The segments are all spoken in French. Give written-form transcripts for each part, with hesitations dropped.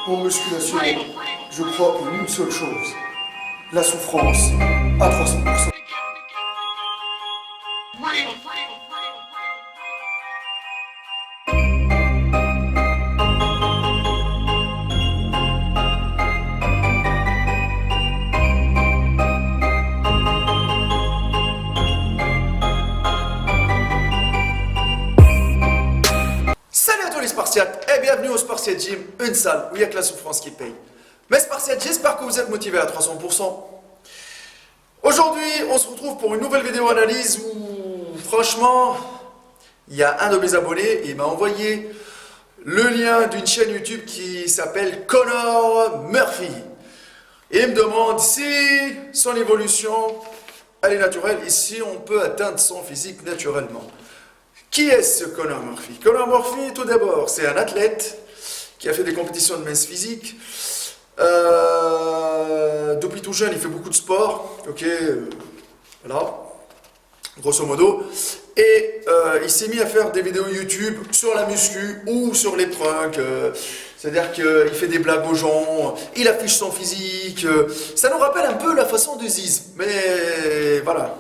En musculation, je crois en une seule chose, la souffrance à 300%. Salut à tous les Spartiates et bienvenue au Spartiate Gym, une salle où il n'y a que la souffrance qui paye. Mes Spartiates, j'espère que vous êtes motivés à 300%. Aujourd'hui, on se retrouve pour une nouvelle vidéo analyse où, franchement, il y a un de mes abonnés et il m'a envoyé le lien d'une chaîne YouTube qui s'appelle Connor Murphy. Et il me demande si son évolution, elle est naturelle et si on peut atteindre son physique naturellement. Qui est ce Connor Murphy? Connor Murphy, tout d'abord, c'est un athlète qui a fait des compétitions de masse physique. Depuis tout jeune, il fait beaucoup de sport, ok, voilà, grosso modo. Et il s'est mis à faire des vidéos YouTube sur la muscu ou sur les trunks. C'est-à-dire qu'il fait des blagues aux gens, il affiche son physique. Ça nous rappelle un peu la façon de Ziz, mais voilà,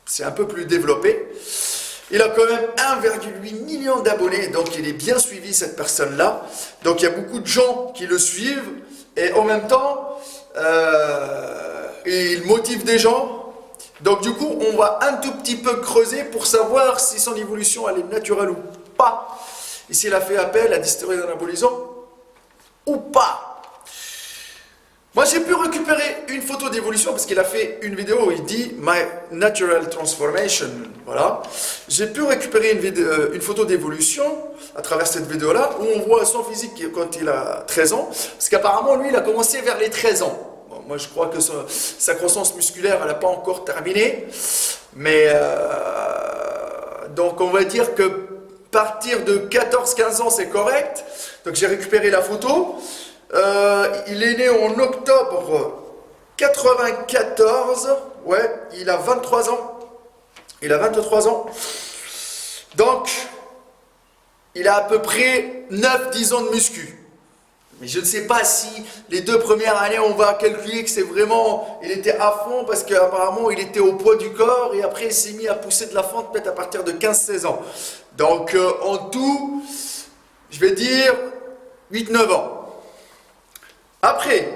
c'est un peu plus développé. Il a quand même 1,8 million d'abonnés, donc il est bien suivi cette personne-là. Donc il y a beaucoup de gens qui le suivent et en même temps, il motive des gens. Donc du coup, on va un tout petit peu creuser pour savoir si son évolution elle est naturelle ou pas. Et s'il a fait appel à des stéroïdes anabolisants ou pas. Moi, j'ai pu récupérer une photo d'évolution parce qu'il a fait une vidéo où il dit My Natural Transformation. Voilà. J'ai pu récupérer une photo d'évolution à travers cette vidéo-là où on voit son physique quand il a 13 ans. Parce qu'apparemment, lui, il a commencé vers les 13 ans. Bon, moi, je crois que sa croissance musculaire, elle n'a pas encore terminé. Mais donc, on va dire que partir de 14-15 ans, c'est correct. Donc, j'ai récupéré la photo. Il est né en octobre 94, ouais, il a 23 ans, il a 23 ans, donc il a à peu près 9-10 ans de muscu. Mais je ne sais pas si les 2 premières années, on va calculer que c'est vraiment, il était à fond parce qu'apparemment il était au poids du corps et après il s'est mis à pousser de la fente peut-être à partir de 15-16 ans. Donc en tout, je vais dire 8-9 ans. Après,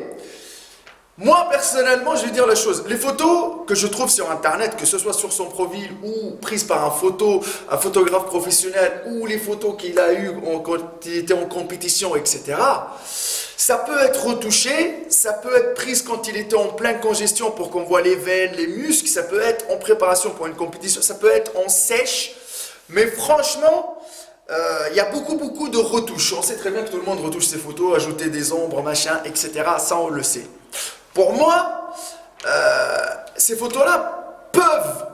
moi personnellement, je vais dire la chose. Les photos que je trouve sur internet, que ce soit sur son profil ou prises par un photographe professionnel, ou les photos qu'il a eues quand il était en compétition, etc., ça peut être retouché, ça peut être prise quand il était en pleine congestion pour qu'on voit les veines, les muscles, ça peut être en préparation pour une compétition, ça peut être en sèche, mais franchement, il y a beaucoup de retouches. On sait très bien que tout le monde retouche ses photos, ajouter des ombres, machin, etc. Ça, on le sait. Pour moi, ces photos-là peuvent,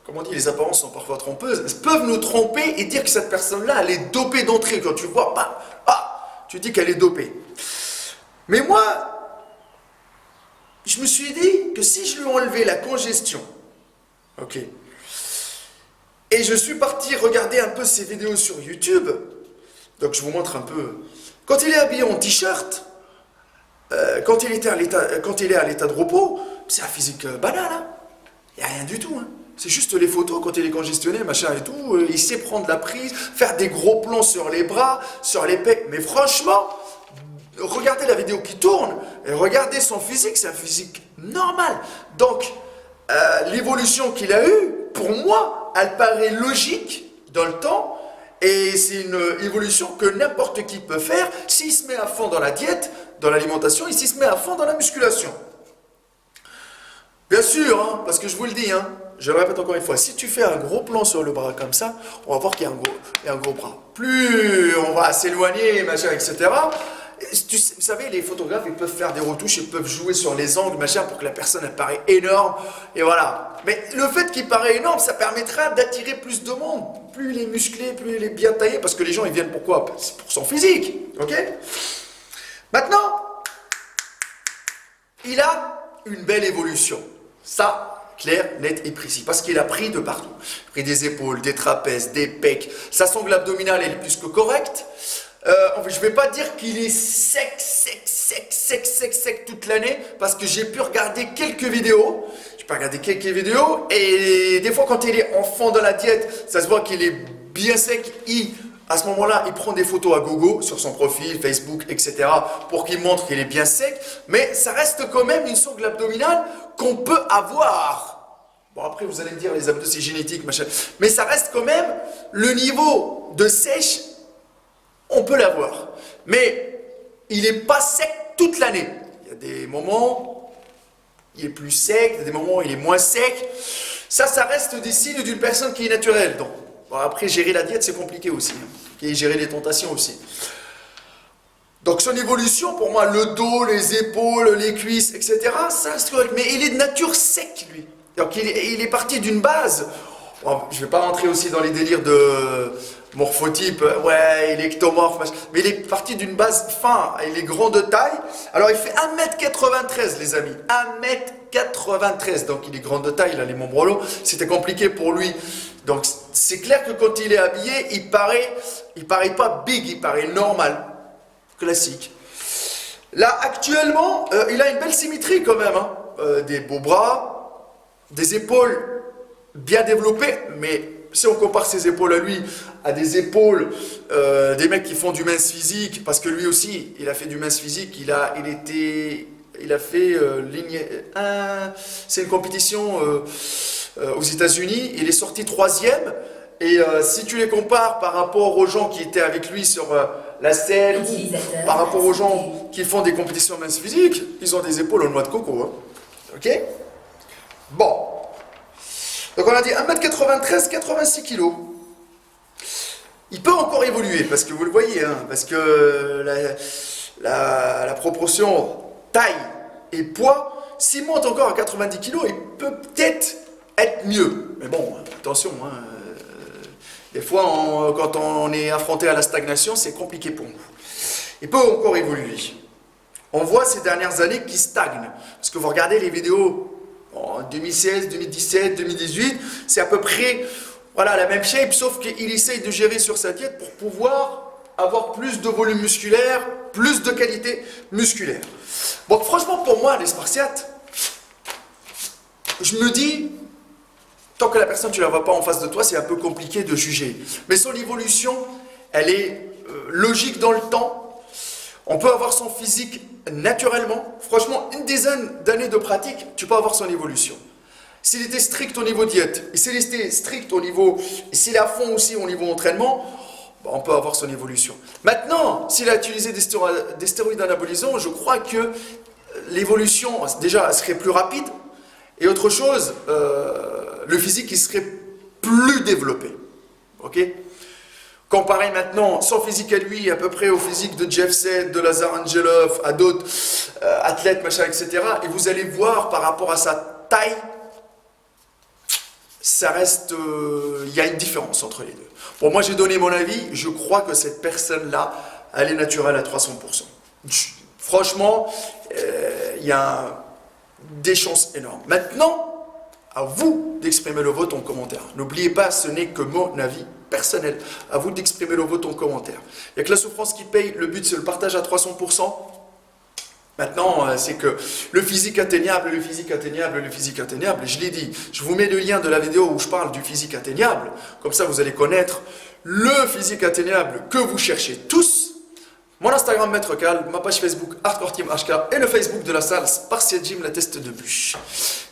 comment on dit, les apparences sont parfois trompeuses, peuvent nous tromper et dire que cette personne-là, elle est dopée d'entrée. Quand tu vois, tu dis qu'elle est dopée. Mais moi, je me suis dit que si je lui enlevais la congestion, ok, et je suis parti regarder un peu ses vidéos sur YouTube. Donc je vous montre un peu. Quand il est habillé en t-shirt, quand il est à l'état de repos, c'est un physique banal. Hein. Il n'y a rien du tout. Hein. C'est juste les photos quand il est congestionné, machin et tout. Il sait prendre la prise, faire des gros plans sur les bras, sur les pecs. Mais franchement, regardez la vidéo qui tourne et regardez son physique. C'est un physique normal. Donc, l'évolution qu'il a eue, pour moi, elle paraît logique dans le temps et c'est une évolution que n'importe qui peut faire s'il se met à fond dans la diète, dans l'alimentation et s'il se met à fond dans la musculation. Bien sûr, hein, parce que je vous le dis, hein, je le répète encore une fois, si tu fais un gros plan sur le bras comme ça, on va voir qu'il y a un gros bras. Plus on va s'éloigner, machin, etc., vous savez, les photographes, ils peuvent faire des retouches, ils peuvent jouer sur les angles, machin, pour que la personne, elle paraît énorme, et voilà. Mais le fait qu'il paraît énorme, ça permettra d'attirer plus de monde. Plus il est musclé, plus il est bien taillé, parce que les gens, ils viennent pourquoi? C'est pour son physique, ok? Maintenant, il a une belle évolution. Ça, clair, net et précis. Parce qu'il a pris de partout. Il a pris des épaules, des trapèzes, des pecs. Sa sangle abdominale, elle est plus que correcte. Je ne vais pas dire qu'il est sec toute l'année, parce que j'ai pu regarder quelques vidéos. Et des fois, quand il est enfant dans la diète, ça se voit qu'il est bien sec. À ce moment-là, il prend des photos à gogo sur son profil, Facebook, etc. pour qu'il montre qu'il est bien sec. Mais ça reste quand même une sangle abdominale qu'on peut avoir. Bon, après, vous allez me dire, les abdos, c'est génétique, machin. Mais ça reste quand même le niveau de sèche. On peut l'avoir, mais il n'est pas sec toute l'année. Il y a des moments, il est plus sec, il y a des moments, il est moins sec. Ça reste des signes d'une personne qui est naturelle. Donc, bon, après, gérer la diète, c'est compliqué aussi. Et gérer les tentations aussi. Donc, son évolution, pour moi, le dos, les épaules, les cuisses, etc., ça reste correct. Mais il est de nature sec, lui. Donc, il est parti d'une base. Bon, je ne vais pas rentrer aussi dans les délires de morphotype, ouais, il est ectomorphe, mais il est parti d'une base fin, il est grand de taille. Alors il fait 1m93 les amis, 1m93, donc il est grand de taille, il a les membres longs, c'était compliqué pour lui. Donc c'est clair que quand il est habillé, il paraît pas big, il paraît normal, classique. Là actuellement, il a une belle symétrie quand même, hein. Des beaux bras, des épaules bien développées, mais si on compare ses épaules à lui à des épaules des mecs qui font du mince physique, parce que lui aussi, il a fait du mince physique, il a fait ligne 1, c'est une compétition aux États-Unis, il est sorti 3e, et si tu les compares par rapport aux gens qui étaient avec lui sur la scène, par rapport aux gens qui font des compétitions mince physique, ils ont des épaules en noix de coco, hein. Ok? Bon. Donc on a dit 1m93, 86 kg. Il peut encore évoluer, parce que vous le voyez, hein, parce que la proportion taille et poids, s'il monte encore à 90 kg, il peut peut-être être mieux. Mais bon, attention, hein, des fois, quand on est affronté à la stagnation, c'est compliqué pour nous. Il peut encore évoluer. On voit ces dernières années qu'il stagne, parce que vous regardez les vidéos en 2016, 2017, 2018, c'est à peu près voilà, la même shape, sauf qu'il essaye de gérer sur sa diète pour pouvoir avoir plus de volume musculaire, plus de qualité musculaire. Bon, franchement, pour moi, les Spartiates, je me dis, tant que la personne, tu ne la vois pas en face de toi, c'est un peu compliqué de juger. Mais son évolution, elle est logique dans le temps. On peut avoir son physique naturellement. Franchement, une dizaine d'années de pratique, tu peux avoir son évolution. S'il était strict au niveau diète, et s'il était strict au niveau, et s'il est à fond aussi au niveau entraînement, on peut avoir son évolution. Maintenant, s'il a utilisé des stéroïdes anabolisants, je crois que l'évolution, déjà, serait plus rapide. Et autre chose, le physique, il serait plus développé. Ok ? Comparé maintenant son physique à lui, à peu près au physique de Jeff Seth, de Lazar Angelov, à d'autres athlètes, machin, etc. Et vous allez voir par rapport à sa taille, ça reste, il y a une différence entre les deux. Bon, moi j'ai donné mon avis, je crois que cette personne-là, elle est naturelle à 300%. Franchement, il y a des chances énormes. Maintenant, à vous d'exprimer le vôtre en commentaire. N'oubliez pas, ce n'est que mon avis personnel. À vous d'exprimer le vôtre en commentaire. Il n'y a que la souffrance qui paye. Le but, c'est le partage à 300%. Maintenant, c'est que le physique atteignable, le physique atteignable, le physique atteignable. Je l'ai dit, je vous mets le lien de la vidéo où je parle du physique atteignable. Comme ça, vous allez connaître le physique atteignable que vous cherchez tous. Mon Instagram Maître Cal, ma page Facebook Hardcore Team HK et le Facebook de la salle Spartiate Gym, la teste de bûche.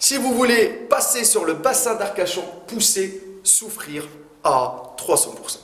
Si vous voulez passer sur le bassin d'Arcachon, pousser, souffrir à 300%.